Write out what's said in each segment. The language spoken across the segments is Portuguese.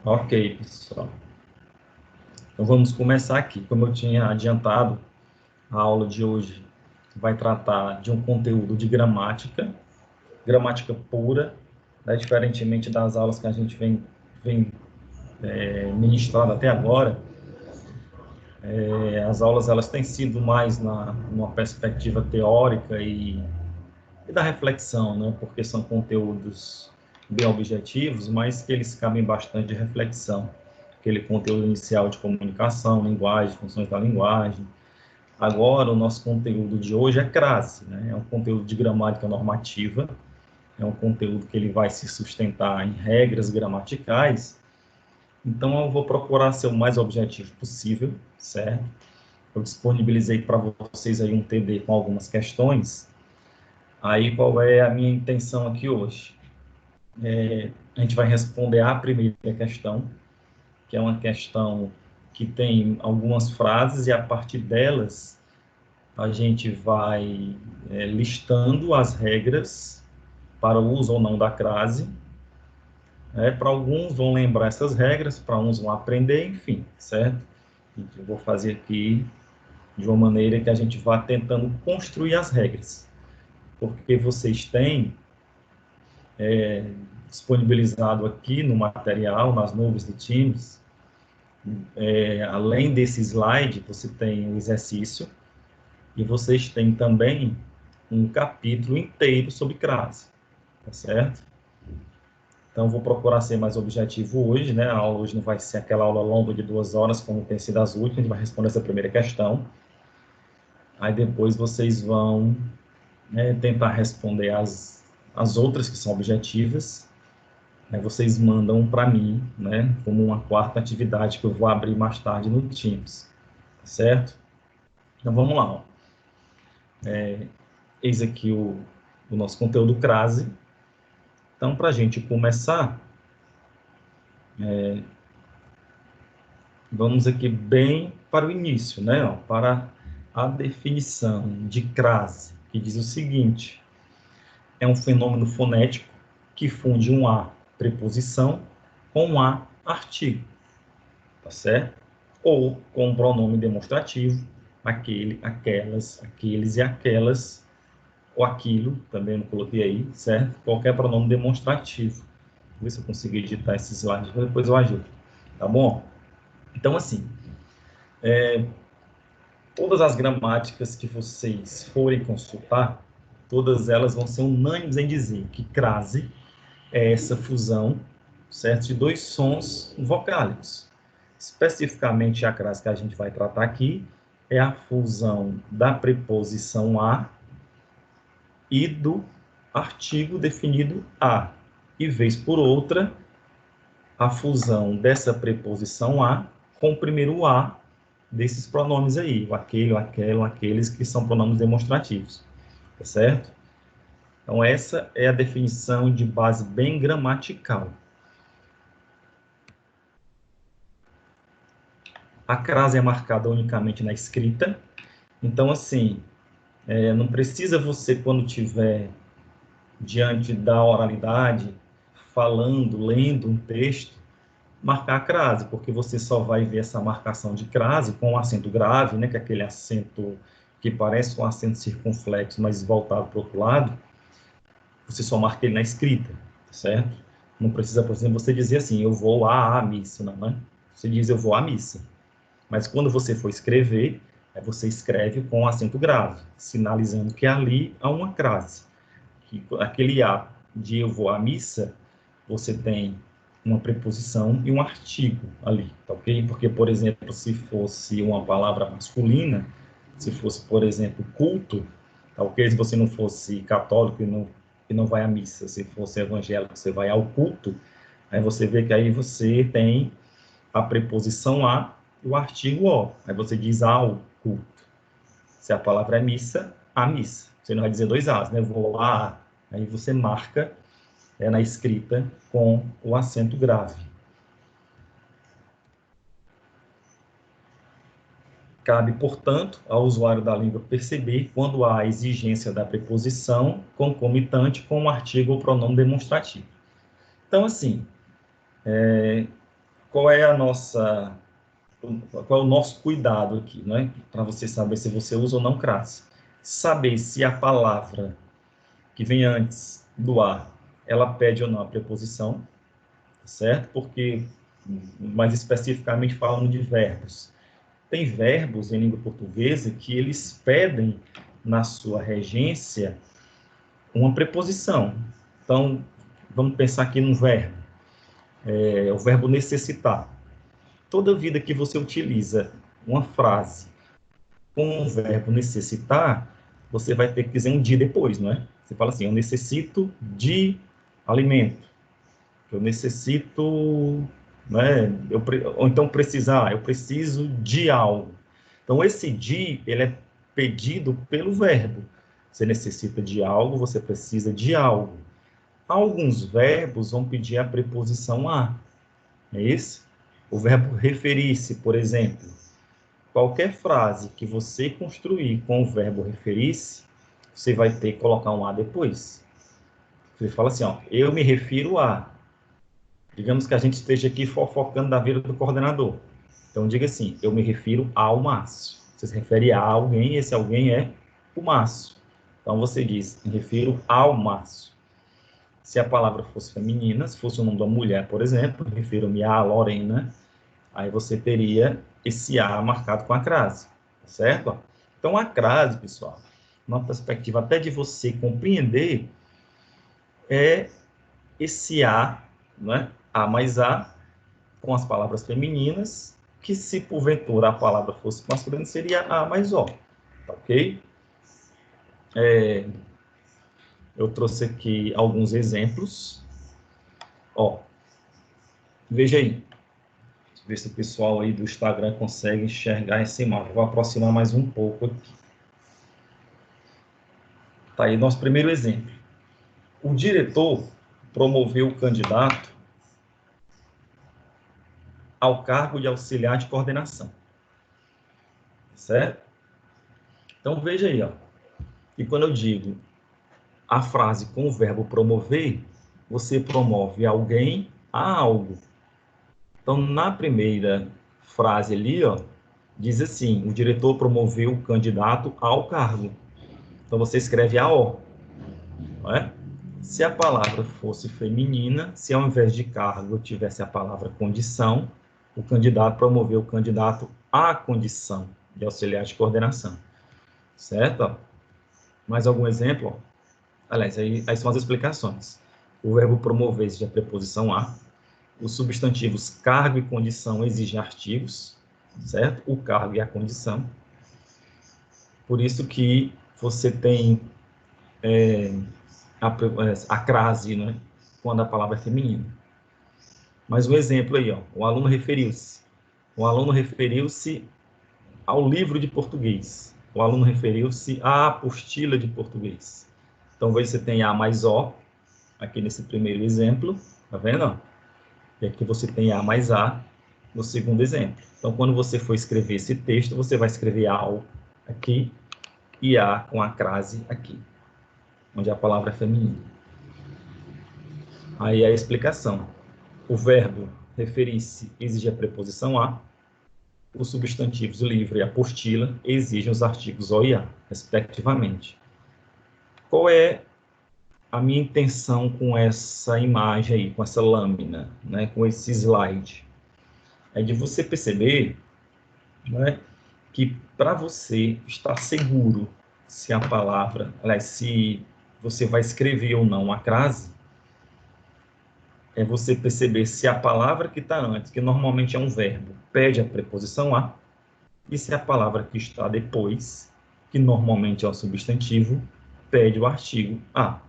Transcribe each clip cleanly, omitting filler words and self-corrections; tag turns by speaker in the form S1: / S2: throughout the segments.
S1: Ok, pessoal. Então vamos começar aqui. Como eu tinha adiantado, a aula de hoje vai tratar de um conteúdo de gramática pura, né, diferentemente das aulas que a gente vem ministrando até agora. As aulas elas têm sido mais numa perspectiva teórica e da reflexão, né, porque são conteúdos bem objetivos, mas que eles cabem bastante de reflexão. Aquele conteúdo inicial de comunicação, linguagem, funções da linguagem. Agora, o nosso conteúdo de hoje é crase, né? É um conteúdo de gramática normativa, é um conteúdo que ele vai se sustentar em regras gramaticais. Então, eu vou procurar ser o mais objetivo possível, certo? Eu disponibilizei para vocês aí um TD com algumas questões. Aí, qual é a minha intenção aqui hoje? A gente vai responder a primeira questão, que é uma questão que tem algumas frases, e a partir delas a gente vai listando as regras para o uso ou não da crase. Para alguns vão lembrar essas regras, para uns vão aprender, enfim, certo? Eu vou fazer aqui de uma maneira que a gente vá tentando construir as regras, porque vocês têm disponibilizado aqui no material, nas nuvens do Teams, além desse slide, você tem o exercício, e vocês têm também um capítulo inteiro sobre crase, tá certo? Então, vou procurar ser mais objetivo hoje, né? A aula hoje não vai ser aquela aula longa de 2 horas, como tem sido as últimas, a gente vai responder essa primeira questão. Aí depois vocês vão tentar responder as outras que são objetivas. Vocês mandam para mim, né? Como uma quarta atividade que eu vou abrir mais tarde no Teams, tá certo? Então, vamos lá. Ó. Eis aqui o nosso conteúdo crase. Então, para a gente começar, vamos aqui bem para o início, né? Ó, para a definição de crase, que diz o seguinte: é um fenômeno fonético que funde um A preposição com um A artigo, tá certo? Ou com um pronome demonstrativo, aquele, aquelas, aqueles e aquelas, ou aquilo, também não coloquei aí, certo? Qualquer pronome demonstrativo. Vou ver se eu consigo editar esse slide, depois eu ajudo, tá bom? Então, assim, todas as gramáticas que vocês forem consultar, todas elas vão ser unânimes em dizer que crase é essa fusão, certo, de dois sons vocálicos. Especificamente, a crase que a gente vai tratar aqui é a fusão da preposição a e do artigo definido a, e vez por outra, a fusão dessa preposição a com o primeiro a desses pronomes aí, o aquele, o aquela, o aqueles, que são pronomes demonstrativos, tá certo? Então, essa é a definição de base bem gramatical. A crase é marcada unicamente na escrita, então, assim, não precisa você, quando tiver diante da oralidade, falando, lendo um texto, marcar a crase, porque você só vai ver essa marcação de crase com o acento grave, né, que é aquele acento que parece um acento circunflexo, mas voltado para o outro lado, você só marca ele na escrita, certo? Não precisa, por exemplo, você dizer assim, eu vou à missa, não, né? Você diz, eu vou à missa. Mas quando você for escrever, você escreve com acento grave, sinalizando que ali há uma crase. Que aquele A de eu vou à missa, você tem uma preposição e um artigo ali, tá ok? Porque, por exemplo, se fosse uma palavra masculina, se fosse, por exemplo, culto, tá ok? Se você não fosse católico e não vai à missa, se fosse evangélico, você vai ao culto, aí você vê que aí você tem a preposição a e o artigo o. Aí você diz ao culto. Se a palavra é missa, a missa. Você não vai dizer dois as, né? Vou lá. Aí você marca na escrita com o acento grave. Cabe, portanto, ao usuário da língua perceber quando há a exigência da preposição concomitante com o artigo ou pronome demonstrativo. Então, assim, qual é qual é o nosso cuidado aqui, né? Para você saber se você usa ou não crase. Saber se a palavra que vem antes do a, ela pede ou não a preposição, certo? Porque, mais especificamente falando de verbos, tem verbos em língua portuguesa que eles pedem na sua regência uma preposição. Então, vamos pensar aqui num verbo, o verbo necessitar. Toda vida que você utiliza uma frase com o verbo necessitar, você vai ter que dizer um de depois, não é? Você fala assim, eu necessito de alimento, eu necessito, né? Ou então precisar, eu preciso de algo. Então, esse de, ele é pedido pelo verbo. Você necessita de algo, você precisa de algo. Alguns verbos vão pedir a preposição a, é isso? O verbo referir-se, por exemplo. Qualquer frase que você construir com o verbo referir-se, você vai ter que colocar um a depois. Você fala assim, ó, eu me refiro a. Digamos que a gente esteja aqui fofocando da vida do coordenador. Então, diga assim, eu me refiro ao Márcio. Você se refere a alguém, e esse alguém é o Márcio. Então, você diz, me refiro ao Márcio. Se a palavra fosse feminina, se fosse o nome da mulher, por exemplo, refiro-me à Lorena, aí você teria esse A marcado com a crase, certo? Então, a crase, pessoal, numa perspectiva até de você compreender, é esse A, né? A mais A, com as palavras femininas, que se porventura a palavra fosse masculina, seria A mais O, tá ok? Eu trouxe aqui alguns exemplos. Ó, veja aí. Ver se o pessoal aí do Instagram consegue enxergar essa imagem. Vou aproximar mais um pouco aqui. Tá aí nosso primeiro exemplo. O diretor promoveu o candidato ao cargo de auxiliar de coordenação. Certo? Então, veja aí, ó. E quando eu digo a frase com o verbo promover, você promove alguém a algo. Então, na primeira frase ali, ó, diz assim, o diretor promoveu o candidato ao cargo. Então, você escreve a O, não é? Se a palavra fosse feminina, se ao invés de cargo tivesse a palavra condição, o candidato promoveu o candidato à condição de auxiliar de coordenação. Certo? Mais algum exemplo? Aliás, aí são as explicações. O verbo promover exige a preposição a. Os substantivos cargo e condição exigem artigos, certo? O cargo e a condição. Por isso que você tem a crase, né? Quando a palavra é feminina. Mais um exemplo aí, ó. O aluno referiu-se. O aluno referiu-se ao livro de português. O aluno referiu-se à apostila de português. Então, você tem A mais O, aqui nesse primeiro exemplo, tá vendo? E aqui você tem A mais A no segundo exemplo. Então, quando você for escrever esse texto, você vai escrever AO aqui e A com a crase aqui, onde a palavra é feminina. Aí a explicação. O verbo referir-se exige a preposição a. Os substantivos livro e apostila exigem os artigos O e A, respectivamente. Qual é a minha intenção com essa imagem aí, com essa lâmina, né, com esse slide? É de você perceber, né, que para você estar seguro se a palavra, aliás, se você vai escrever ou não a crase, é você perceber se a palavra que está antes, que normalmente é um verbo, pede a preposição a, e se a palavra que está depois, que normalmente é o substantivo, pede o artigo a,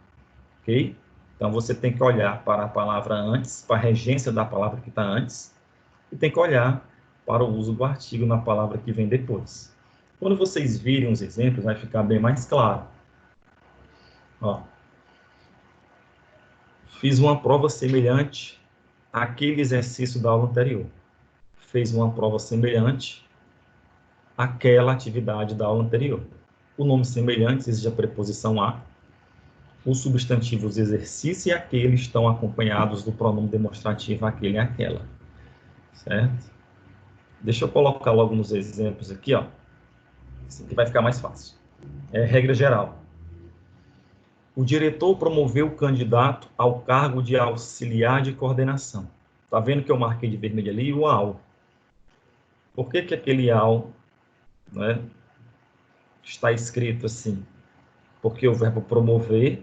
S1: ok? Então, você tem que olhar para a palavra antes, para a regência da palavra que está antes, e tem que olhar para o uso do artigo na palavra que vem depois. Quando vocês virem os exemplos, vai ficar bem mais claro. Ó, fiz uma prova semelhante àquele exercício da aula anterior. Fez uma prova semelhante àquela atividade da aula anterior. O nome semelhante exige a preposição a. Os substantivos exercício e aquele estão acompanhados do pronome demonstrativo aquele e aquela. certo? Deixa eu colocar logo nos exemplos aqui, ó. Isso aqui vai ficar mais fácil. É regra geral. O diretor promoveu o candidato ao cargo de auxiliar de coordenação. Tá vendo que eu marquei de vermelho ali o AU? Por que aquele AU, né, está escrito assim? Porque o verbo promover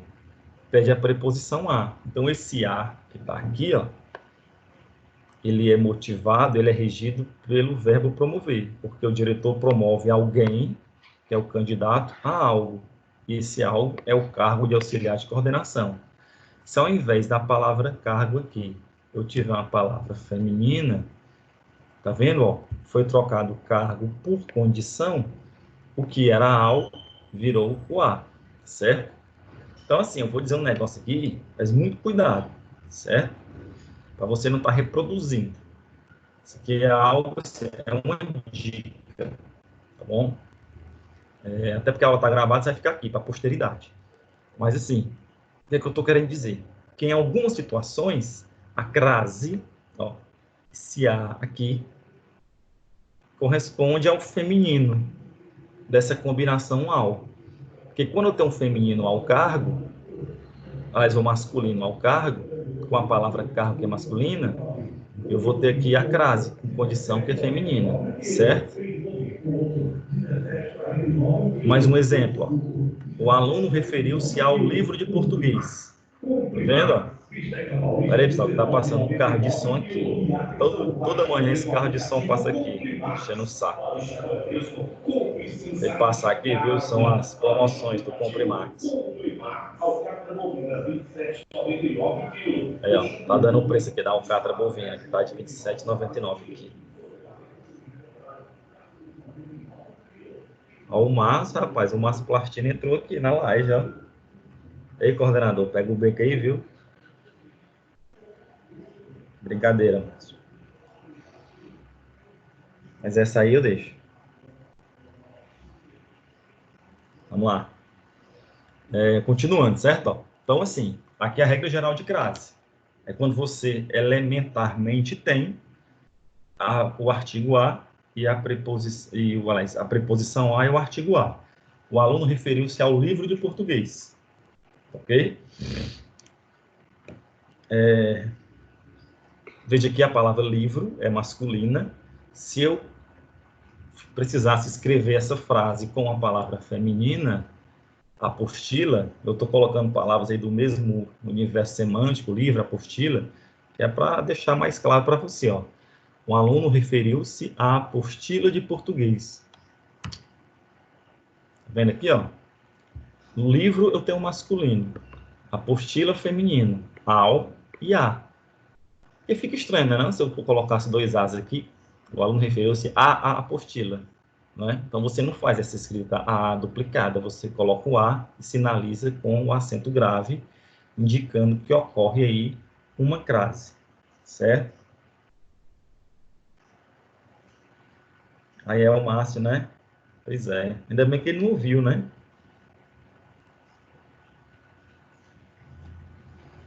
S1: pede a preposição a. Então, esse a que está aqui, ó, ele é motivado, ele é regido pelo verbo promover, porque o diretor promove alguém, que é o candidato, a algo. E esse algo é o cargo de auxiliar de coordenação. Se ao invés da palavra cargo aqui, eu tiver uma palavra feminina, tá vendo? Ó, foi trocado o cargo por condição, o que era algo virou o a, certo? Então, assim, eu vou dizer um negócio aqui, mas muito cuidado, certo? Para você não estar reproduzindo. Isso aqui é algo, assim, é uma dica, tá bom? Até porque ela está gravada, você vai ficar aqui para a posteridade. Mas, assim, o que é que eu estou querendo dizer? Que em algumas situações, a crase, ó, esse A aqui, corresponde ao feminino dessa combinação ao. Porque quando eu tenho um feminino ao cargo, aliás, o masculino ao cargo, com a palavra cargo que é masculina, eu vou ter aqui a crase, com condição que é feminina, certo? Mais um exemplo, ó. O aluno referiu-se ao livro de português. Tá vendo? Peraí, pessoal, que tá passando um carro de som aqui. Toda manhã esse carro de som passa aqui, enchendo o saco. Ele passar aqui, viu? São as promoções do Compre Mais. Aí, ó, tá dando o preço aqui da alcatra bovina, que tá de R$ 27,99 aqui. Ó, o Márcio, rapaz, o Márcio Plastino entrou aqui na live, ó. Ei, coordenador, pega o beco aí, viu? Brincadeira, Márcio. Mas essa aí eu deixo. Vamos lá. Continuando, certo? Ó, então, assim, aqui é a regra geral de crase. É quando você elementarmente tem o artigo a e a preposição a e o artigo a. O aluno referiu-se ao livro de português. Ok? Veja que a palavra livro é masculina. Se eu precisasse escrever essa frase com a palavra feminina, apostila, eu estou colocando palavras aí do mesmo universo semântico, livro, apostila, que é para deixar mais claro para você, ó. O aluno referiu-se à apostila de português. Tá vendo aqui, ó? No livro eu tenho masculino, apostila feminino, ao e a. E fica estranho, né? Não? Se eu colocasse dois as aqui, o aluno referiu-se à apostila. Né? Então, você não faz essa escrita A duplicada, você coloca o A e sinaliza com o acento grave, indicando que ocorre aí uma crase, certo? Aí é o Márcio, né? Pois é. Ainda bem que ele não ouviu, né?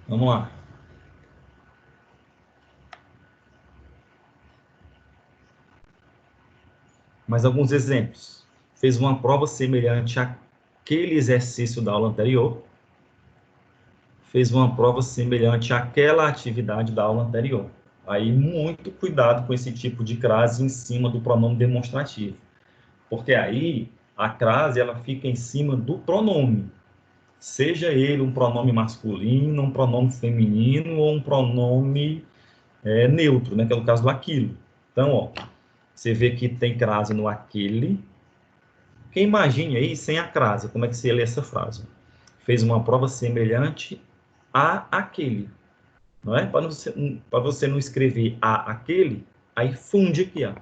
S1: Vamos lá. Mais alguns exemplos. Fez uma prova semelhante àquele exercício da aula anterior. Fez uma prova semelhante àquela atividade da aula anterior. Aí, muito cuidado com esse tipo de crase em cima do pronome demonstrativo. Porque aí, a crase, ela fica em cima do pronome. Seja ele um pronome masculino, um pronome feminino ou um pronome neutro, né? Que é o caso do aquilo. Então, ó, você vê que tem crase no aquele. Quem imagine aí, sem a crase, como é que você lê essa frase? Fez uma prova semelhante a aquele. Não é? Para você não escrever a aquele, aí funde aqui, ó,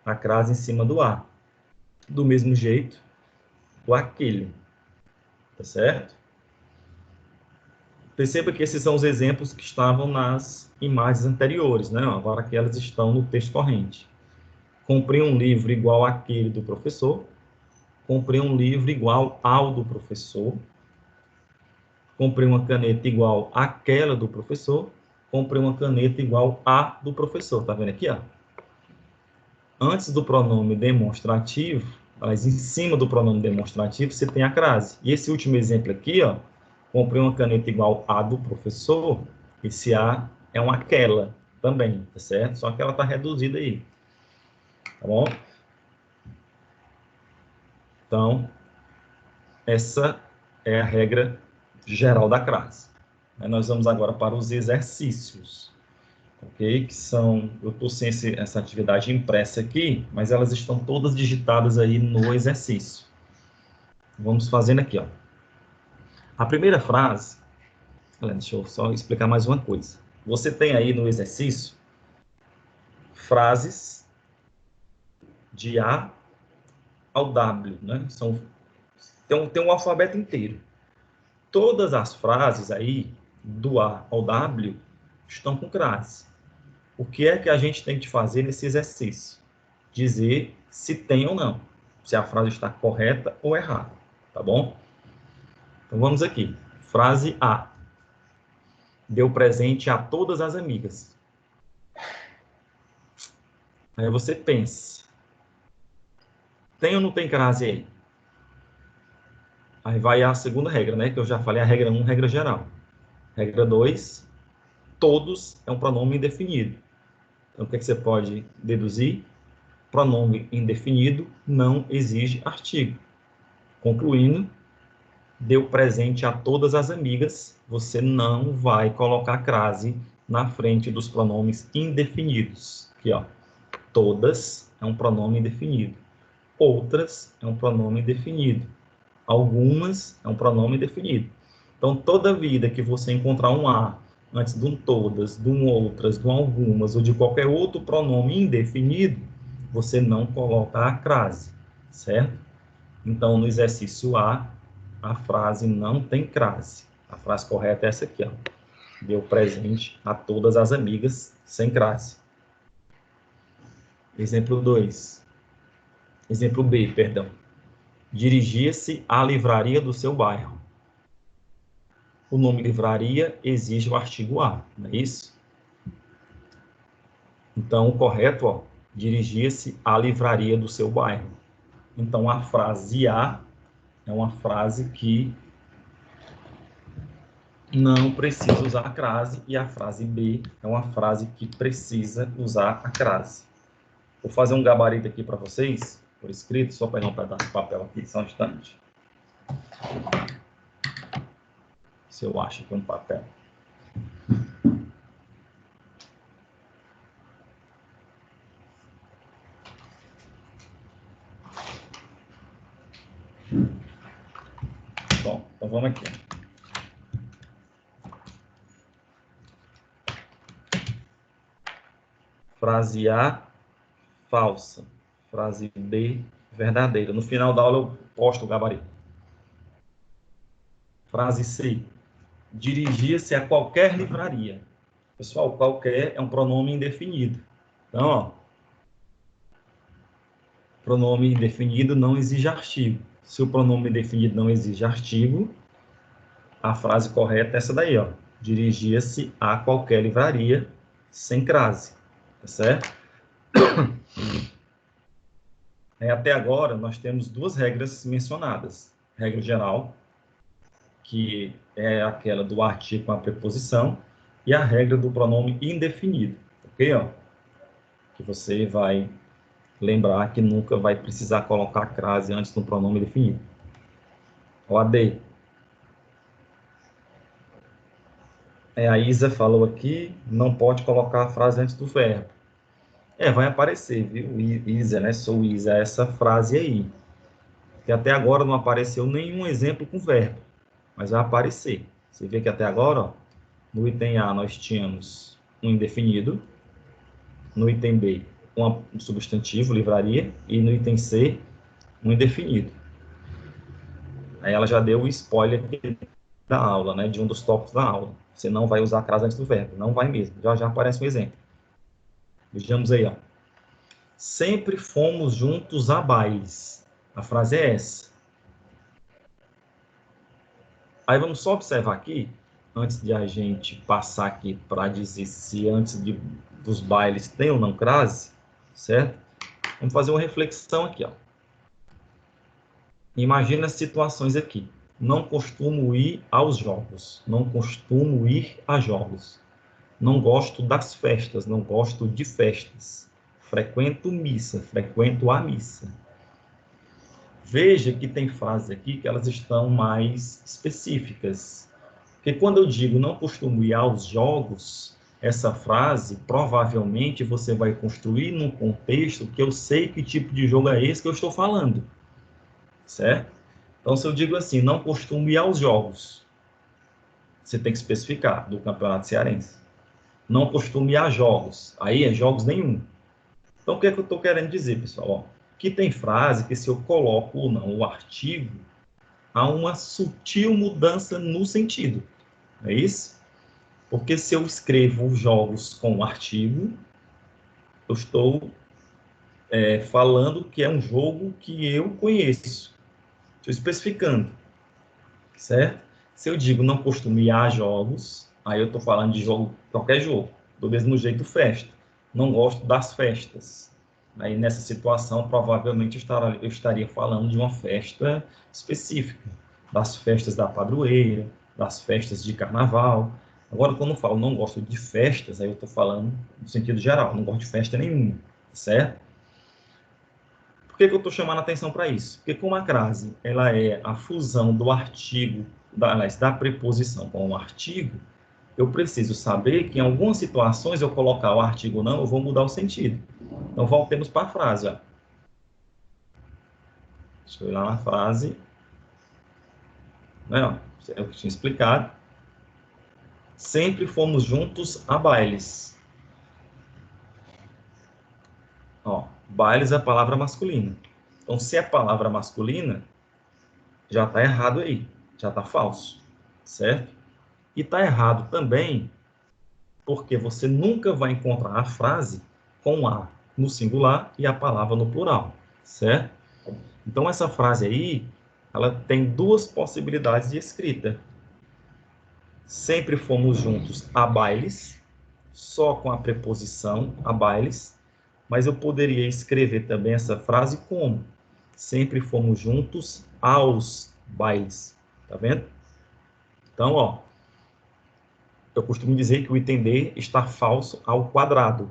S1: a crase em cima do a. Do mesmo jeito, o aquele. Tá certo? Perceba que esses são os exemplos que estavam nas imagens anteriores, né? Agora que elas estão no texto corrente. Comprei um livro igual àquele do professor. Comprei um livro igual ao do professor. Comprei uma caneta igual àquela do professor. Comprei uma caneta igual à do professor. Tá vendo aqui, ó? antes do pronome demonstrativo, mas em cima do pronome demonstrativo, você tem a crase. E esse último exemplo aqui, ó, comprei uma caneta igual a do professor, esse a é uma aquela também, tá certo? Só que ela tá reduzida aí, tá bom? Então, essa é a regra geral da crase. Aí nós vamos agora para os exercícios, ok? Que são, eu estou sem essa atividade impressa aqui, mas elas estão todas digitadas aí no exercício. Vamos fazendo aqui, ó. A primeira frase, deixa eu só explicar mais uma coisa. Você tem aí no exercício frases de A ao W, né? Tem um alfabeto inteiro. Todas as frases aí, do A ao W, estão com crase. O que é que a gente tem que fazer nesse exercício? Dizer se tem ou não, se a frase está correta ou errada, tá bom? Então vamos aqui. Frase A. Deu presente a todas as amigas. Aí você pensa, tem ou não tem crase aí? Aí vai a segunda regra, né? Que eu já falei, a regra 1, regra geral. Regra 2, todos é um pronome indefinido. Então, o que é que você pode deduzir? Pronome indefinido não exige artigo. Concluindo, deu presente a todas as amigas, você não vai colocar crase na frente dos pronomes indefinidos. Aqui, ó. Todas é um pronome indefinido. Outras é um pronome indefinido. Algumas é um pronome indefinido. Então, toda vida que você encontrar um a antes de um todas, de um outras, de um algumas ou de qualquer outro pronome indefinido, você não coloca a crase, certo? Então, no exercício a frase não tem crase. A frase correta é essa aqui, ó. Deu presente a todas as amigas, sem crase. Exemplo 2. Exemplo B, perdão. Dirigia-se à livraria do seu bairro. O nome livraria exige o artigo a, não é isso? Então, o correto, ó, dirigia-se à livraria do seu bairro. Então, a frase a é uma frase que não precisa usar a crase, e a frase B é uma frase que precisa usar a crase. Vou fazer um gabarito aqui para vocês, por escrito, só pegar um pedaço de papel aqui, só um instante. Se eu acho aqui um papel. Bom, então vamos aqui. Frase A, falsa. Frase B, verdadeira. No final da aula eu posto o gabarito. Frase C. Dirigia-se a qualquer livraria. Pessoal, qualquer é um pronome indefinido. Então, ó, pronome indefinido não exige artigo. Se o pronome indefinido não exige artigo, a frase correta é essa daí, ó. Dirigia-se a qualquer livraria, sem crase. Tá certo? Até agora, nós temos duas regras mencionadas. Regra geral, que é aquela do artigo com a preposição, e a regra do pronome indefinido, ok? Ó? Que você vai lembrar que nunca vai precisar colocar crase antes do pronome definido. O AD. A Isa falou aqui, não pode colocar a frase antes do verbo. Vai aparecer, viu? Isa, né? Sou Isa, essa frase aí. Que até agora não apareceu nenhum exemplo com verbo, mas vai aparecer. Você vê que até agora, ó, no item A nós tínhamos um indefinido, no item B um substantivo, livraria, e no item C um indefinido. Aí ela já deu o spoiler da aula, né, de um dos tópicos da aula. Você não vai usar a crase antes do verbo, não vai mesmo. Já aparece um exemplo. Vejamos aí, ó. Sempre fomos juntos a bailes. A frase é essa. Aí vamos só observar aqui, antes de a gente passar aqui para dizer se antes dos bailes tem ou não crase, certo? Vamos fazer uma reflexão aqui, ó. Imagina as situações aqui. Não costumo ir aos jogos. Não costumo ir a jogos. Não gosto das festas. Não gosto de festas. Frequento missa. Frequento a missa. Veja que tem frases aqui que elas estão mais específicas. Porque quando eu digo não costumo ir aos jogos, essa frase provavelmente você vai construir num contexto que eu sei que tipo de jogo é esse que eu estou falando. Certo? Então, se eu digo assim, não costumo ir aos jogos, você tem que especificar do Campeonato Cearense. Não costumo ir a jogos, aí é jogos nenhum. Então, o que é que eu estou querendo dizer, pessoal? Ó, que tem frase que se eu coloco ou não o artigo, há uma sutil mudança no sentido. É isso? Porque se eu escrevo os jogos com o artigo, eu estou falando que é um jogo que eu conheço. Estou especificando, certo? Se eu digo não costumo ir a jogos, aí eu estou falando de jogo, qualquer jogo. Do mesmo jeito, festa. Não gosto das festas. Aí, nessa situação, provavelmente eu estaria falando de uma festa específica. Das festas da padroeira, das festas de carnaval. Agora, quando eu falo não gosto de festas, aí eu estou falando no sentido geral. Não gosto de festa nenhuma, certo? Por que eu estou chamando a atenção para isso? Porque como a crase ela é a fusão do artigo, da preposição com o artigo, eu preciso saber que em algumas situações eu colocar o artigo não, eu vou mudar o sentido. Então, voltemos para a frase. Ó. Deixa eu ir lá na frase. Né, ó, eu tinha explicado. Sempre fomos juntos a bailes. Ó, bailes é a palavra masculina. Então, se é palavra masculina, já está errado aí. Já está falso. Certo? E está errado também porque você nunca vai encontrar a frase com a no singular e a palavra no plural, certo? Então, essa frase aí, ela tem duas possibilidades de escrita. Sempre fomos juntos a bailes, só com a preposição a bailes, mas eu poderia escrever também essa frase como sempre fomos juntos aos bailes, tá vendo? Então, ó, eu costumo dizer que o entender está falso ao quadrado.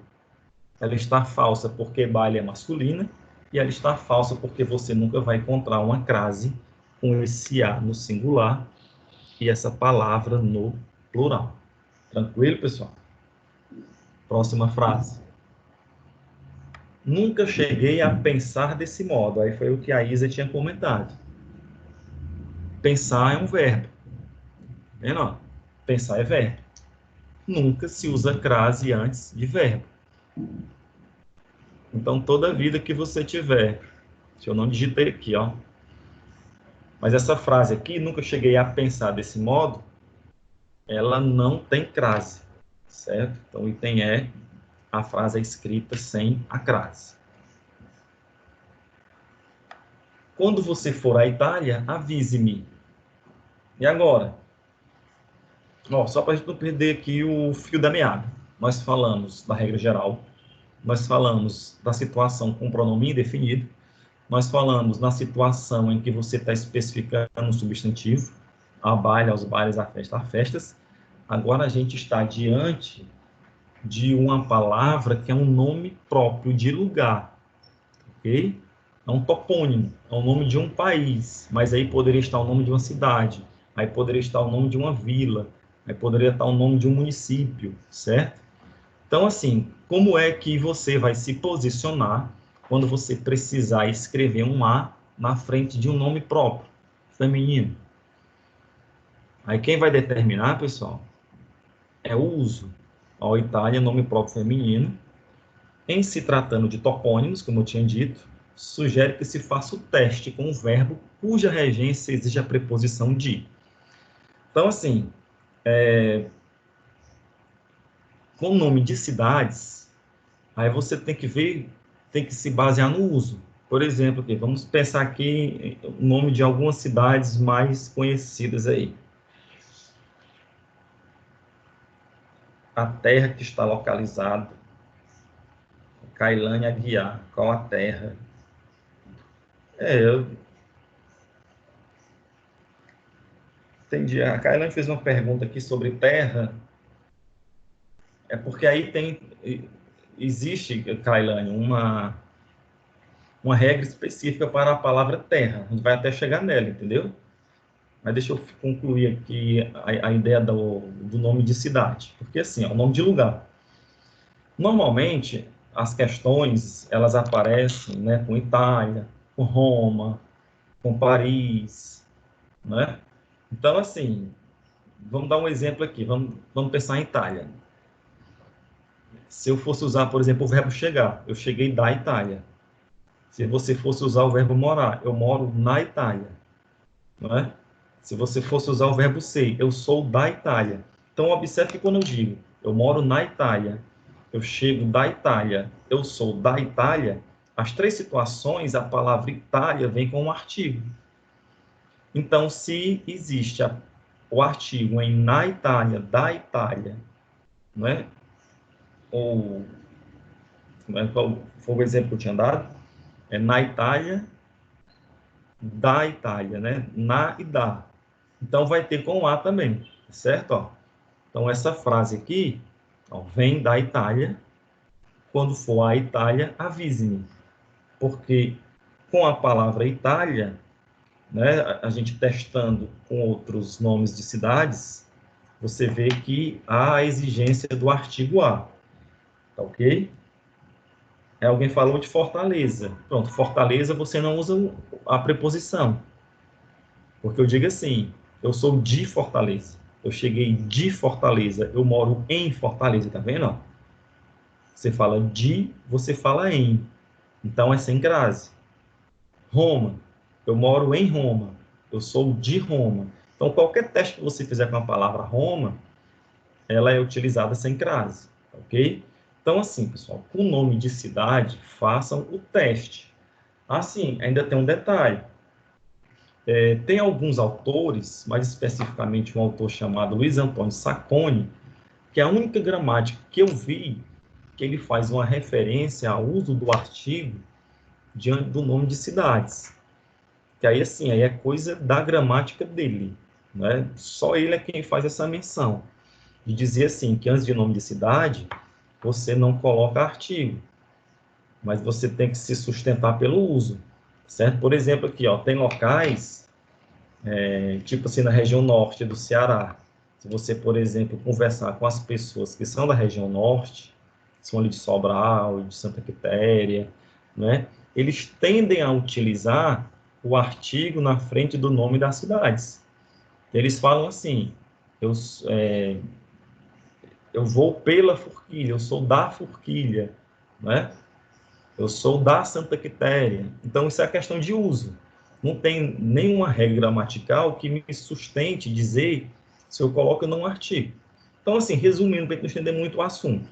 S1: Ela está falsa porque baile é masculina e ela está falsa porque você nunca vai encontrar uma crase com esse a no singular e essa palavra no plural. Tranquilo, pessoal? Próxima frase. Nunca cheguei a pensar desse modo. Aí foi o que a Isa tinha comentado. Pensar é um verbo. Não? Pensar é verbo. Nunca se usa crase antes de verbo. Então, toda vida que você tiver, se eu não digitei aqui, ó, mas essa frase aqui, nunca cheguei a pensar desse modo, ela não tem crase, certo? Então, o item é a frase escrita sem a crase. Quando você for à Itália, avise-me. E agora? Ó, só para a gente não perder aqui o fio da meada. Nós falamos da regra geral, nós falamos da situação com pronome indefinido, nós falamos na situação em que você está especificando um substantivo, a baile, aos bailes, a festa, a festas. Agora a gente está diante de uma palavra que é um nome próprio de lugar, ok? É um topônimo, é o nome de um país, mas aí poderia estar o nome de uma cidade, aí poderia estar o nome de uma vila, aí poderia estar o nome de um município, certo? Então, assim, como é que você vai se posicionar quando você precisar escrever um A na frente de um nome próprio, feminino? Aí quem vai determinar, pessoal, é o uso. A Itália, nome próprio feminino. Em se tratando de topônimos, como eu tinha dito, sugere que se faça o teste com um verbo cuja regência exige a preposição de. Então, assim, com o nome de cidades, aí você tem que ver, tem que se basear no uso. Por exemplo, aqui, vamos pensar aqui o nome de algumas cidades mais conhecidas aí. A terra que está localizada, Kailane Aguiar, qual a terra? Eu entendi. A Kailane fez uma pergunta aqui sobre terra. É porque aí existe, Kailane, uma regra específica para a palavra terra. A gente vai até chegar nela, entendeu? Mas deixa eu concluir aqui a ideia do nome de cidade. Porque, assim, é o nome de lugar. Normalmente, as questões, elas aparecem, né, com Itália, com Roma, com Paris, né? Então, assim, vamos dar um exemplo aqui. Vamos pensar em Itália. Se eu fosse usar, por exemplo, o verbo chegar, eu cheguei da Itália. Se você fosse usar o verbo morar, eu moro na Itália, não é? Se você fosse usar o verbo ser, eu sou da Itália. Então, observe que quando eu digo, eu moro na Itália, eu chego da Itália, eu sou da Itália, as três situações, a palavra Itália vem com um artigo. Então, se existe o artigo em na Itália, da Itália, não é? Ou, qual foi o exemplo que eu tinha dado? É na Itália, da Itália, né? Na e da. Então, vai ter com a também, certo? Ó, então, essa frase aqui, ó, vem da Itália. Quando for a Itália, avise-me. Porque com a palavra Itália, né, a gente testando com outros nomes de cidades, você vê que há a exigência do artigo a. Tá ok? Alguém falou de Fortaleza. Pronto, Fortaleza você não usa a preposição. Porque eu digo assim, eu sou de Fortaleza. Eu cheguei de Fortaleza. Eu moro em Fortaleza, tá vendo? Você fala de, você fala em. Então é sem crase. Roma. Eu moro em Roma. Eu sou de Roma. Então qualquer teste que você fizer com a palavra Roma, ela é utilizada sem crase, ok? Então, assim, pessoal, com o nome de cidade, façam o teste. Assim, ainda tem um detalhe. Tem alguns autores, mais especificamente um autor chamado Luiz Antônio Sacconi, que é a única gramática que eu vi que ele faz uma referência ao uso do artigo diante do nome de cidades. Que aí, assim, aí é coisa da gramática dele, né? Só ele é quem faz essa menção. E dizia assim, que antes de nome de cidade, você não coloca artigo, mas você tem que se sustentar pelo uso, certo? Por exemplo, aqui, ó, tem locais, tipo assim, na região norte do Ceará. Se você, por exemplo, conversar com as pessoas que são da região norte, são ali de Sobral, de Santa Quitéria, né? Eles tendem a utilizar o artigo na frente do nome das cidades. Eles falam assim, eu, é, eu vou pela Forquilha, eu sou da Forquilha, né? Eu sou da Santa Quitéria. Então, isso é a questão de uso. Não tem nenhuma regra gramatical que me sustente dizer se eu coloco ou não um artigo. Então, assim, resumindo, para a gente entender muito o assunto.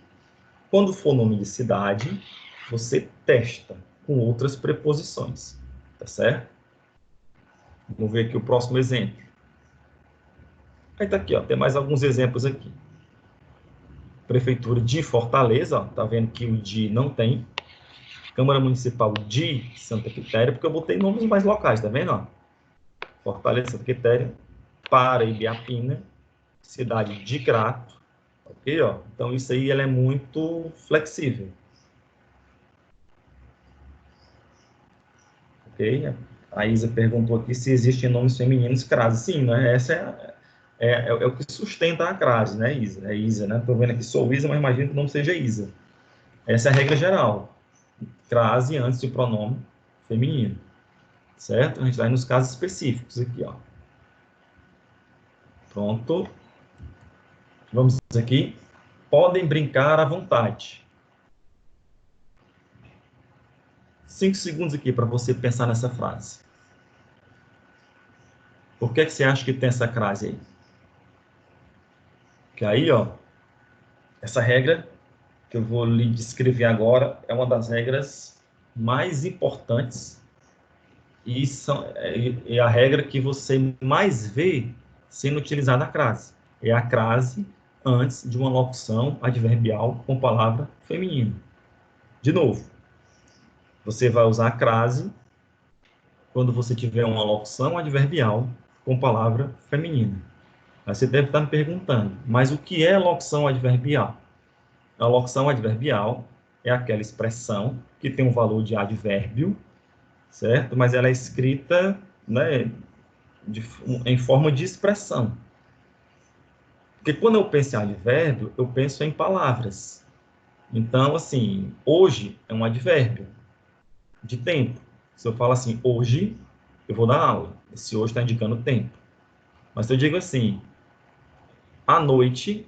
S1: Quando for nome de cidade, você testa com outras preposições, tá certo? Vamos ver aqui o próximo exemplo. Aí tá aqui, ó, tem mais alguns exemplos aqui. Prefeitura de Fortaleza, ó, tá vendo que o de não tem. Câmara Municipal de Santa Quitéria, porque eu botei nomes mais locais, tá vendo? Ó? Fortaleza, Santa Quitéria, para Ibiapina, cidade de Crato, ok? Ó? Então, isso aí ela é muito flexível, ok? A Isa perguntou aqui se existem nomes femininos crase. Sim, né? Essa é o que sustenta a crase, né, Isa? É Isa, né? Estou vendo aqui, sou Isa, mas imagino que o nome seja Isa. Essa é a regra geral. Crase antes de pronome feminino, certo? A gente vai nos casos específicos aqui, ó. Pronto. Vamos aqui. Podem brincar à vontade. 5 segundos aqui para você pensar nessa frase. Por que você acha que tem essa crase aí? Que aí, ó, essa regra que eu vou lhe descrever agora é uma das regras mais importantes e é a regra que você mais vê sendo utilizada a crase. É a crase antes de uma locução adverbial com palavra feminina. De novo, você vai usar a crase quando você tiver uma locução adverbial com palavra feminina. Aí você deve estar me perguntando, mas o que é locução adverbial? A locução adverbial é aquela expressão que tem um valor de advérbio, certo? Mas ela é escrita, né, em forma de expressão. Porque quando eu penso em advérbio, eu penso em palavras. Então, assim, hoje é um advérbio de tempo. Se eu falo assim, hoje, eu vou dar aula. Esse hoje está indicando tempo. Mas se eu digo assim, à noite,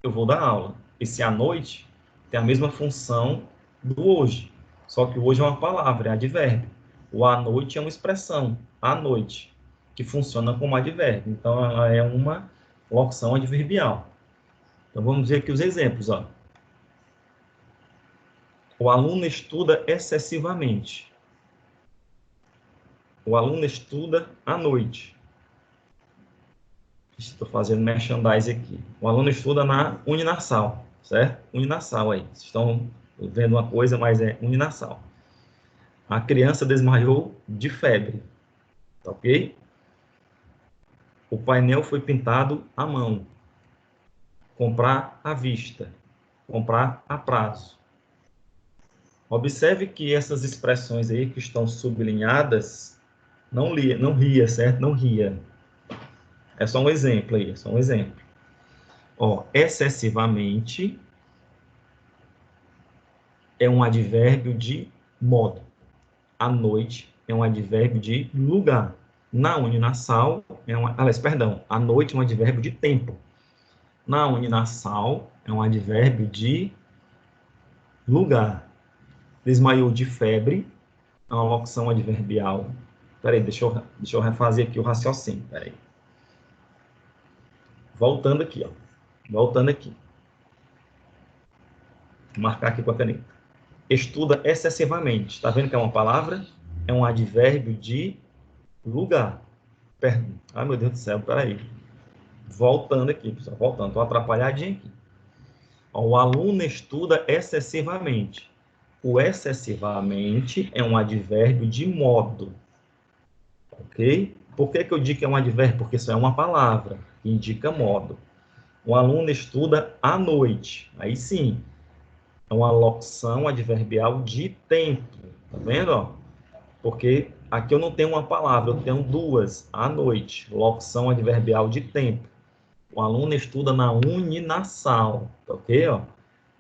S1: eu vou dar aula. Esse à noite tem a mesma função do hoje. Só que o hoje é uma palavra, é advérbio. O à noite é uma expressão, à noite, que funciona como advérbio. Então, ela é uma locução adverbial. Então, vamos ver aqui os exemplos. Ó. O aluno estuda excessivamente. O aluno estuda à noite. Estou fazendo merchandise aqui. O aluno estuda na Uninasal, certo? Uninasal aí. Vocês estão vendo uma coisa, mas é Uninasal. A criança desmaiou de febre, tá ok? O painel foi pintado à mão. Comprar à vista. Comprar a prazo. Observe que essas expressões aí que estão sublinhadas, não ria, certo? Não ria. É só um exemplo aí, é só um exemplo. Ó, excessivamente é um advérbio de modo. À noite é um advérbio de lugar. Na uninasal é um, aliás, perdão, à noite é um advérbio de tempo. Na uninasal é um advérbio de lugar. Desmaiou de febre é uma locução adverbial. Peraí, deixa eu refazer aqui o raciocínio. Peraí. Voltando aqui, ó. Voltando aqui. Vou marcar aqui com a caneta. Estuda excessivamente. Está vendo que é uma palavra? É um advérbio de lugar. Perdão. Ai, meu Deus do céu, peraí. Voltando aqui, pessoal. Voltando. Estou atrapalhadinho aqui. O aluno estuda excessivamente. O excessivamente é um advérbio de modo. Ok? Por que eu digo que é um advérbio? Porque isso é uma palavra que indica modo. O aluno estuda à noite. Aí sim, é uma locução adverbial de tempo. Tá vendo? Ó? Porque aqui eu não tenho uma palavra, eu tenho duas. À noite, locução adverbial de tempo. O aluno estuda na uninasal. Tá ok? Ó?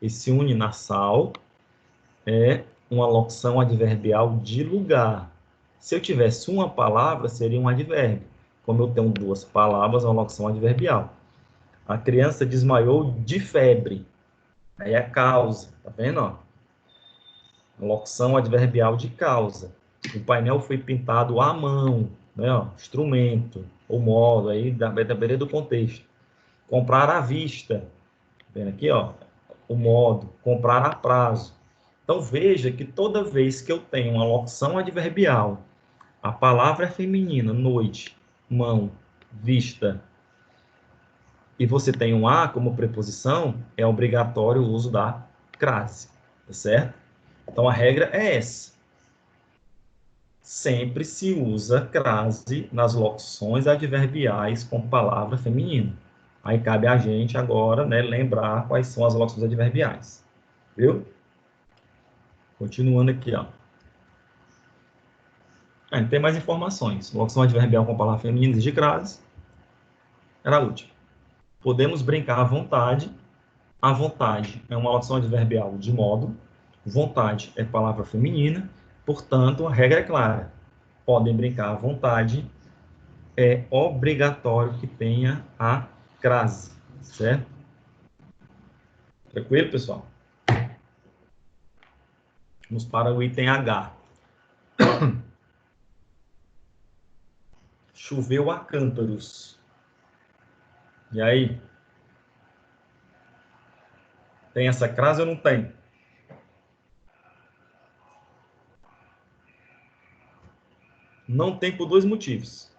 S1: Esse uninasal é uma locução adverbial de lugar. Se eu tivesse uma palavra, seria um advérbio. Como eu tenho duas palavras, é uma locução adverbial. A criança desmaiou de febre. Aí é causa, tá vendo? Ó? Locução adverbial de causa. O painel foi pintado à mão, né? Ó, instrumento, ou modo, aí da beira do contexto. Comprar à vista. Tá vendo aqui, ó? O modo. Comprar a prazo. Então, veja que toda vez que eu tenho uma locução adverbial, a palavra é feminina, noite, mão, vista, e você tem um a como preposição, é obrigatório o uso da crase, tá certo? Então, a regra é essa. Sempre se usa crase nas locuções adverbiais com palavra feminina. Aí cabe a gente agora, né, lembrar quais são as locuções adverbiais. Viu? Continuando aqui, ó. Tem mais informações. Locução adverbial com palavra feminina de crase. Era útil. Podemos brincar à vontade. À vontade é uma locução adverbial de modo. Vontade é palavra feminina. Portanto, a regra é clara. Podem brincar à vontade. É obrigatório que tenha a crase. Certo? Tranquilo, pessoal? Vamos para o item H. Choveu a cântaros. E aí? Tem essa crase ou não tem? Não tem por dois motivos.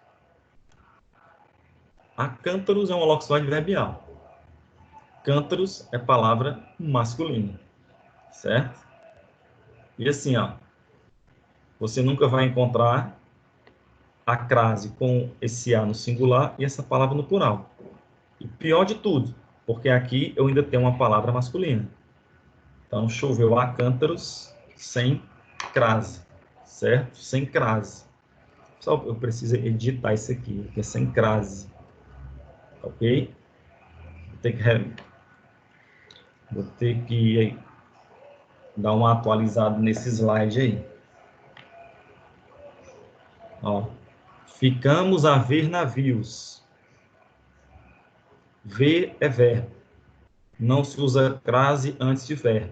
S1: A cântaros é uma locução adverbial. Cântaros é palavra masculina, certo? E assim, ó, você nunca vai encontrar a crase com esse A no singular e essa palavra no plural. E pior de tudo, porque aqui eu ainda tenho uma palavra masculina. Então, choveu a cântaros sem crase, certo? Sem crase. Só eu preciso editar isso aqui, que é sem crase. Ok? Vou ter que dar uma atualizada nesse slide aí. Ó, ficamos a ver navios. Ver é verbo. Não se usa crase antes de verbo.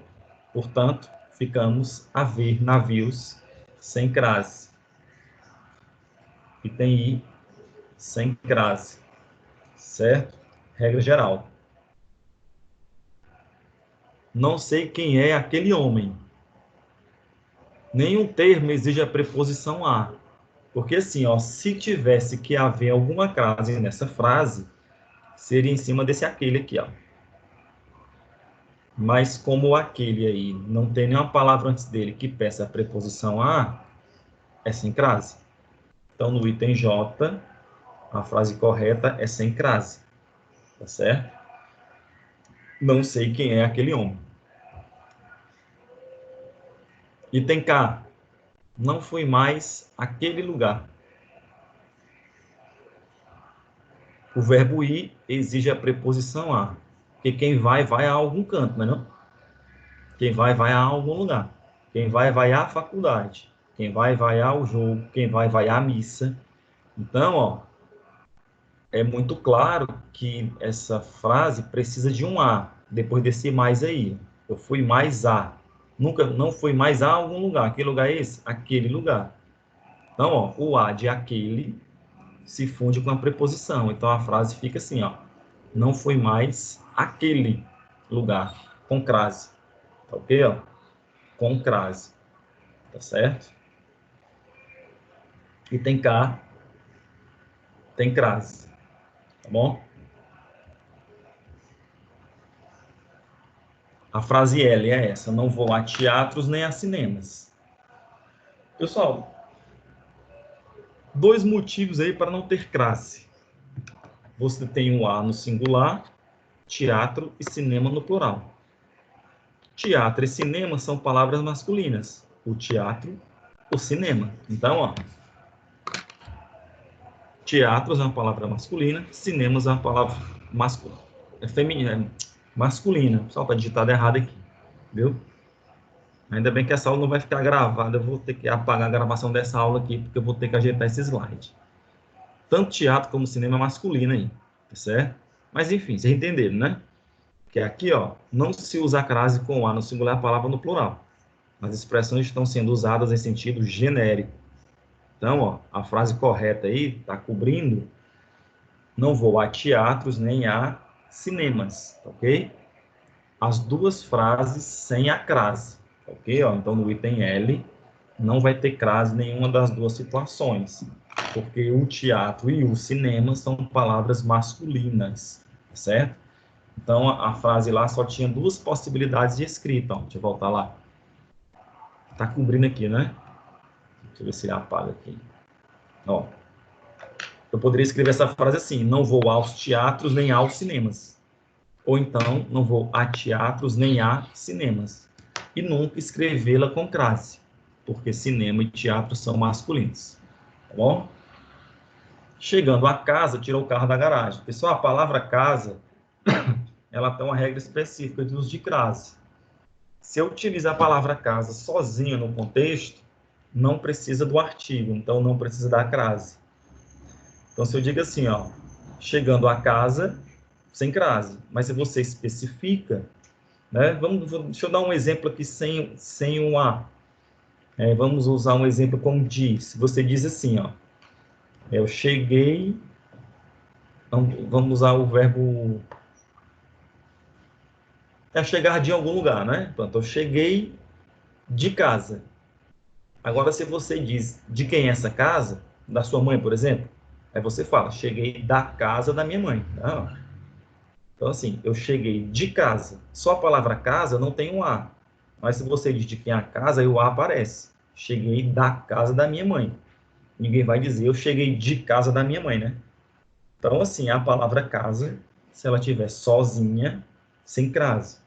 S1: Portanto, ficamos a ver navios sem crase. E tem I sem crase. Certo? Regra geral. Não sei quem é aquele homem. Nenhum termo exige a preposição a. Porque assim, ó, se tivesse que haver alguma crase nessa frase, seria em cima desse aquele aqui, ó. Mas como aquele aí não tem nenhuma palavra antes dele que peça a preposição a, é sem crase. Então, no item J, a frase correta é sem crase. Tá certo? Não sei quem é aquele homem. Item K. Não fui mais aquele lugar. O verbo ir exige a preposição a. Porque quem vai, vai a algum canto, não é não? Quem vai, vai a algum lugar. Quem vai, vai à faculdade. Quem vai, vai ao jogo. Quem vai, vai à missa. Então, ó, é muito claro que essa frase precisa de um a, depois desse mais aí. Eu fui mais a. Nunca, não fui mais a algum lugar. Que lugar é esse? Aquele lugar. Então, ó, o a de aquele se funde com a preposição. Então, a frase fica assim, ó. Não fui mais aquele lugar. Com crase. Tá ok, ó? Com crase. Tá certo? E tem K, tem crase. Tá bom? A frase L é essa. Não vou a teatros nem a cinemas. Pessoal, dois motivos aí para não ter crase. Você tem o A no singular, teatro e cinema no plural. Teatro e cinema são palavras masculinas. O teatro, o cinema. Então, ó, teatros é uma palavra masculina, cinemas é uma palavra masculina. É feminina, masculina. Só está digitado errado aqui, viu? Ainda bem que essa aula não vai ficar gravada, eu vou ter que apagar a gravação dessa aula aqui, porque eu vou ter que ajeitar esse slide. Tanto teatro como cinema é masculino aí, tá certo? Mas enfim, vocês entenderam, né? Que aqui, ó, não se usa a crase com a no singular, a palavra no plural. As expressões estão sendo usadas em sentido genérico. Então, ó, a frase correta aí está cobrindo não vou a teatros nem a cinemas, ok? As duas frases sem a crase, ok? Ó, então, no item L, não vai ter crase nenhuma das duas situações, porque o teatro e o cinema são palavras masculinas, certo? Então, a frase lá só tinha duas possibilidades de escrita. Ó. Deixa eu voltar lá. Tá cobrindo aqui, né? Deixa eu ver se ele apaga aqui. Ó. Eu poderia escrever essa frase assim: não vou aos teatros nem aos cinemas. Ou então, não vou a teatros nem a cinemas. E nunca escrevê-la com crase, porque cinema e teatro são masculinos. Tá bom? Chegando a casa, tirou o carro da garagem. Pessoal, a palavra casa, ela tem uma regra específica de uso de crase. Se eu utilizar a palavra casa sozinha no contexto, não precisa do artigo, então não precisa da crase. Então, se eu digo assim, ó, chegando a casa, sem crase. Mas se você especifica, né? Deixa eu dar um exemplo aqui sem um a. Vamos usar um exemplo como diz. Se você diz assim, ó, eu cheguei, vamos usar o verbo chegar de algum lugar, né? Pronto, eu cheguei de casa. Agora, se você diz de quem é essa casa, da sua mãe, por exemplo, aí você fala, cheguei da casa da minha mãe. Não. Então, assim, eu cheguei de casa. Só a palavra casa não tem um A. Mas se você diz de quem é a casa, aí o a aparece. Cheguei da casa da minha mãe. Ninguém vai dizer eu cheguei de casa da minha mãe, né? Então, assim, a palavra casa, se ela estiver sozinha, sem crase.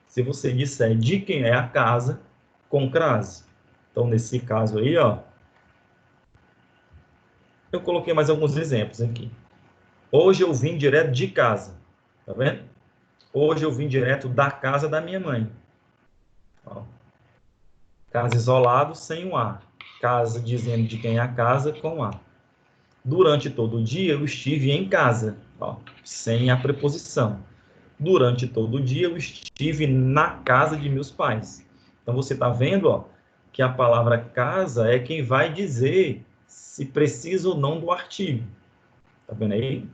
S1: Se você disser de quem é a casa, com crase. Então, nesse caso aí, ó, eu coloquei mais alguns exemplos aqui. Hoje eu vim direto de casa, tá vendo? Hoje eu vim direto da casa da minha mãe. Ó, casa isolado, sem um A. Casa dizendo de quem é a casa, com A. Durante todo o dia eu estive em casa, ó, sem a preposição. Durante todo o dia eu estive na casa de meus pais. Então você está vendo, ó, que a palavra casa é quem vai dizer se precisa ou não do artigo. Tá vendo aí?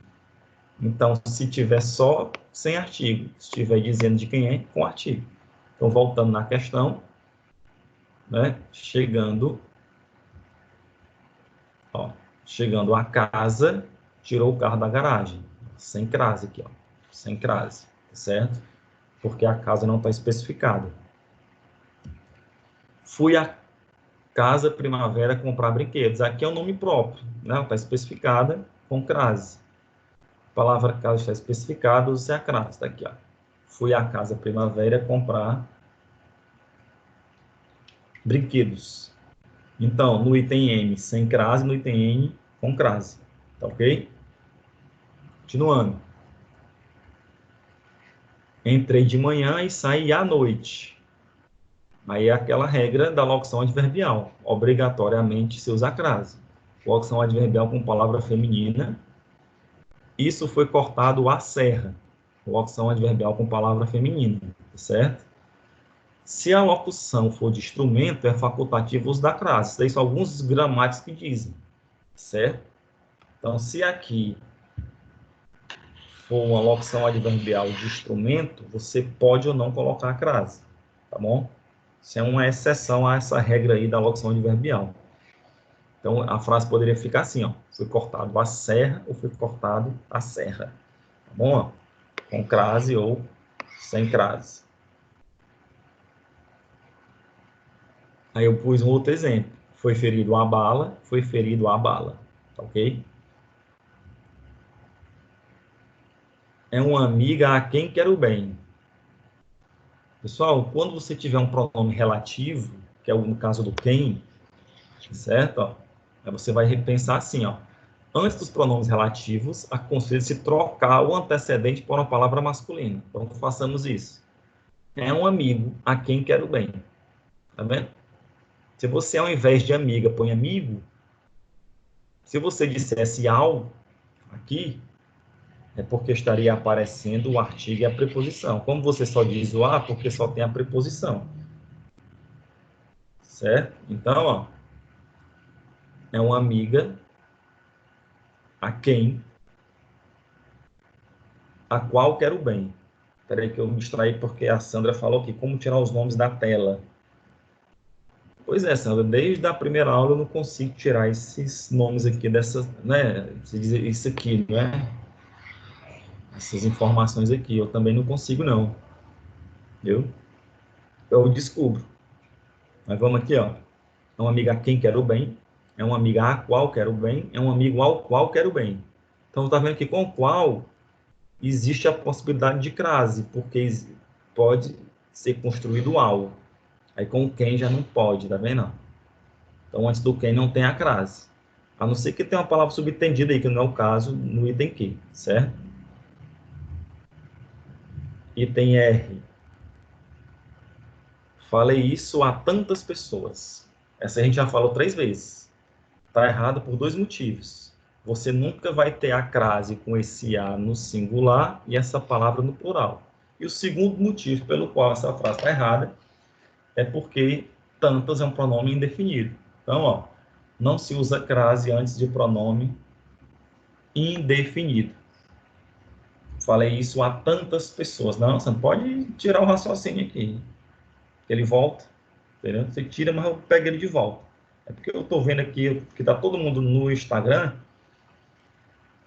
S1: Então, se tiver só, sem artigo. Se estiver dizendo de quem é, com artigo. Então, voltando na questão, né? Chegando a casa, tirou o carro da garagem. Sem crase aqui, ó. Sem crase, certo? Porque a casa não está especificada. Fui à Casa Primavera comprar brinquedos. Aqui é o nome próprio, né? Está especificada com crase. A palavra casa está especificada, usa a crase. Está aqui, ó. Fui à Casa Primavera comprar brinquedos. Então, no item M, sem crase, no item N, com crase. Tá ok? Continuando. Entrei de manhã e saí à noite. Aí é aquela regra da locução adverbial. Obrigatoriamente se usa crase. Locução adverbial com palavra feminina. Isso foi cortado à serra. Locução adverbial com palavra feminina. Certo? Se a locução for de instrumento, é facultativo o uso da crase. Isso aí são alguns gramáticos que dizem. Certo? Então, se aqui for uma locução adverbial de instrumento, você pode ou não colocar a crase. Tá bom? Isso é uma exceção a essa regra aí da locução adverbial. Então, a frase poderia ficar assim, ó. Foi cortado a serra ou foi cortado a serra. Tá bom? Ó? Com crase ou sem crase. Aí eu pus um outro exemplo. Foi ferido a bala, foi ferido a bala. Tá ok? É uma amiga a quem quer o bem. Pessoal, quando você tiver um pronome relativo, que é no caso do quem, certo? Ó, aí você vai repensar assim, ó. Antes dos pronomes relativos, aconselha-se trocar o antecedente por uma palavra masculina. Então, façamos isso. É um amigo a quem quero bem. Tá vendo? Se você, ao invés de amiga, põe amigo, se você dissesse ao aqui, é porque estaria aparecendo o artigo e a preposição. Como você só diz o a, porque só tem a preposição. Certo? Então, ó, é uma amiga a quem, a qual quero bem. Espera aí que eu me distraí porque a Sandra falou aqui, como tirar os nomes da tela. Pois é, Sandra, desde a primeira aula eu não consigo tirar esses nomes aqui dessas, né, isso aqui, né, essas informações aqui, eu também não consigo não, viu? Eu descubro. Mas vamos aqui, ó, é uma amiga a quem quero bem, é uma amiga a qual quero bem, é um amigo ao qual quero bem. Então, tá vendo que com o qual existe a possibilidade de crase, porque pode ser construído ao. Aí com o quem já não pode, tá vendo? Então, antes do quem não tem a crase. A não ser que tenha uma palavra subentendida aí, que não é o caso no item Q, certo? Item R. Falei isso a tantas pessoas. Essa a gente já falou 3 vezes. Está errado por 2 motivos. Você nunca vai ter a crase com esse a no singular e essa palavra no plural. E o segundo motivo pelo qual essa frase está errada é porque tantas é um pronome indefinido. Então, ó, não se usa crase antes de pronome indefinido. Falei isso a tantas pessoas. Não, você não pode tirar o raciocínio aqui. Que ele volta, entendeu? Você tira, mas eu pego ele de volta. É porque eu estou vendo aqui que está todo mundo no Instagram,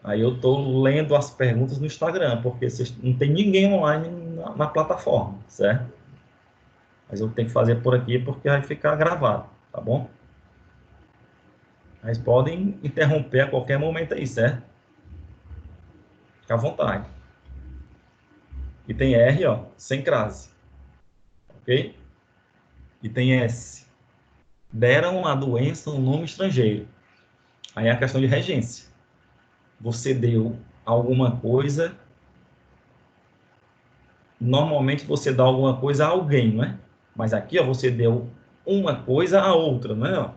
S1: aí eu estou lendo as perguntas no Instagram, porque não tem ninguém online na plataforma, certo? Mas eu tenho que fazer por aqui porque vai ficar gravado, tá bom? Mas podem interromper a qualquer momento aí, certo? Fica à vontade. E tem R, ó, sem crase. Ok? E tem S. Deram a doença um nome estrangeiro. Aí é a questão de regência. Você deu alguma coisa, normalmente você dá alguma coisa a alguém, não é? Mas aqui, ó, você deu uma coisa a outra, não é?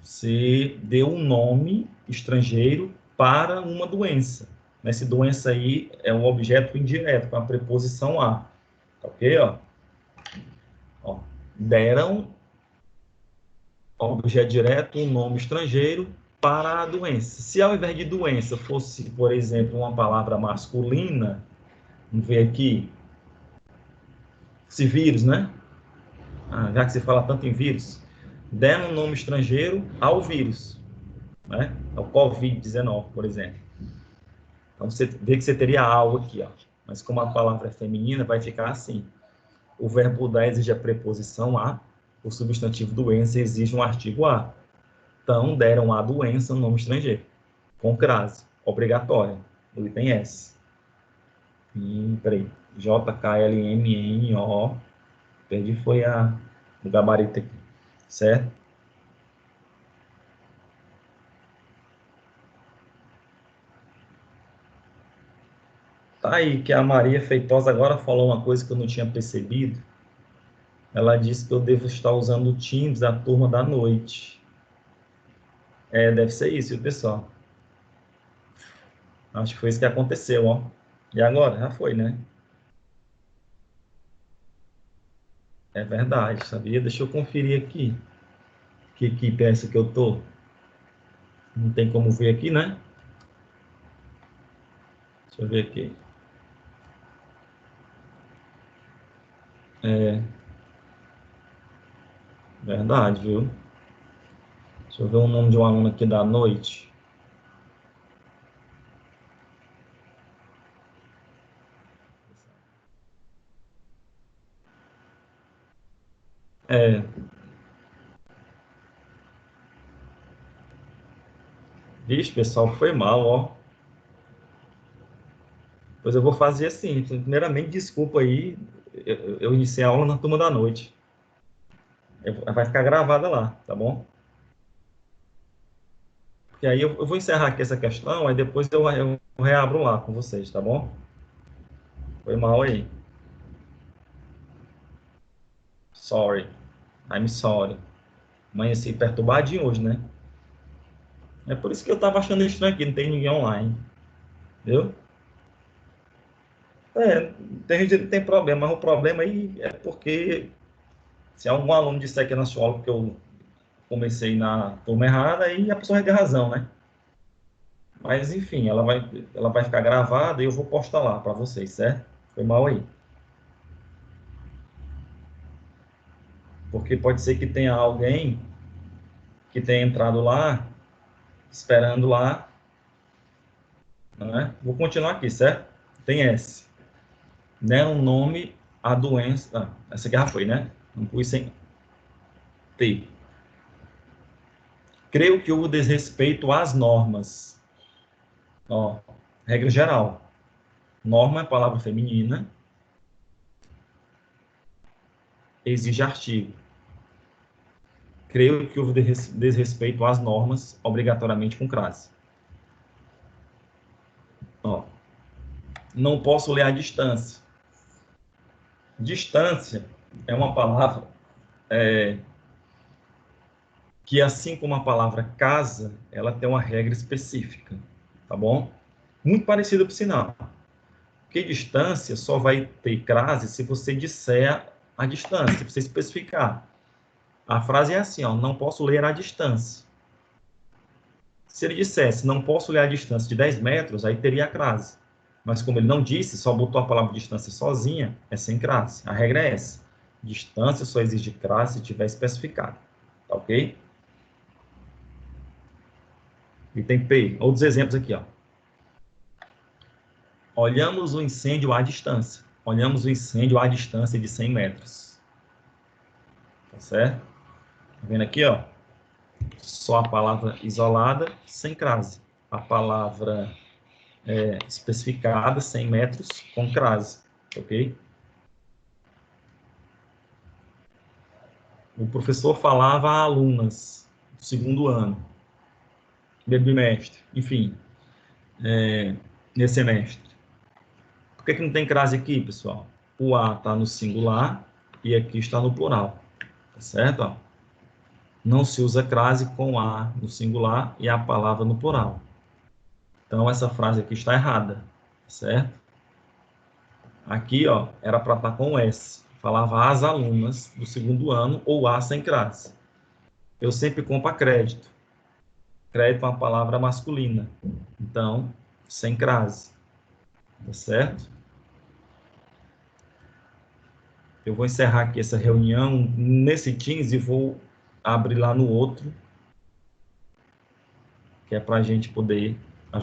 S1: Você deu um nome estrangeiro para uma doença. Essa doença aí é um objeto indireto, com a preposição a. Ok? Ó, deram objeto direto, um nome estrangeiro para a doença. Se ao invés de doença fosse, por exemplo, uma palavra masculina, vamos ver aqui, se vírus, né? Já que se fala tanto em vírus, deram um nome estrangeiro ao vírus, né? Ao Covid-19, por exemplo. Então, você vê que você teria algo aqui, ó. Mas como a palavra é feminina, vai ficar assim. O verbo dar exige a preposição a, o substantivo doença exige um artigo a. Então, deram à doença um nome estrangeiro, com crase, obrigatória, no item S. Peraí, JKLMNO, perdi foi o gabarito aqui, certo? Tá aí que a Maria Feitosa agora falou uma coisa que eu não tinha percebido. Ela disse que eu devo estar usando o Teams da turma da noite. Deve ser isso, viu, pessoal? Acho que foi isso que aconteceu, ó. E agora? Já foi, né? É verdade, sabia? Deixa eu conferir aqui. Que equipe é essa que eu tô? Não tem como ver aqui, né? Deixa eu ver aqui. É verdade, viu? Deixa eu ver o nome de um aluno aqui da noite. É, vixe, pessoal, foi mal, ó. Pois eu vou fazer assim. Primeiramente, desculpa aí, eu iniciei a aula na turma da noite. Vai ficar gravada lá, tá bom? E aí eu vou encerrar aqui essa questão, aí depois eu reabro lá com vocês, tá bom? Foi mal aí. Sorry. I'm sorry. Amanheci perturbadinho hoje, né? É por isso que eu tava achando estranho aqui, não tem ninguém online. Viu? Tem gente que tem problema, mas o problema aí é porque se algum aluno disser que é na sua aula que eu comecei na turma errada, aí a pessoa vai ter razão, né? Mas enfim, ela vai ficar gravada e eu vou postar lá para vocês, certo? Foi mal aí. Porque pode ser que tenha alguém que tenha entrado lá, esperando lá, né? Vou continuar aqui, certo? Tem S. Deram um nome à doença. Essa aqui já foi, né? Não pus sem T. Creio que houve desrespeito às normas. Ó, regra geral. Norma é palavra feminina, exige artigo. Creio que houve desrespeito às normas, obrigatoriamente com crase. Ó, não posso ler à distância. Distância é uma palavra que, assim como a palavra casa, ela tem uma regra específica, tá bom? Muito parecida, por sinal. Porque distância só vai ter crase se você disser a distância, se você especificar. A frase é assim, ó, não posso ler à distância. Se ele dissesse, não posso ler a distância de 10 metros, aí teria a crase. Mas como ele não disse, só botou a palavra distância sozinha, é sem crase. A regra é essa. Distância só exige crase se tiver especificado. Tá ok? E tem P. Outros exemplos aqui, ó. Olhamos o incêndio à distância. Olhamos o incêndio à distância de 100 metros. tá certo? Tá vendo aqui, ó? Só a palavra isolada, sem crase. A palavra especificada, 100 metros, com crase, ok? O professor falava a alunas do segundo ano, primeiro bimestre, enfim, nesse semestre. Por que não tem crase aqui, pessoal? O A está no singular e aqui está no plural, tá certo? Ó, não se usa crase com A no singular e a palavra no plural. Então, essa frase aqui está errada, certo? Aqui, ó, era para estar com S. Falava as alunas do segundo ano ou A sem crase. Eu sempre compro a crédito. Crédito é uma palavra masculina. Então, sem crase. Tá certo? Eu vou encerrar aqui essa reunião nesse Teams e vou abrir lá no outro, que é para a gente poder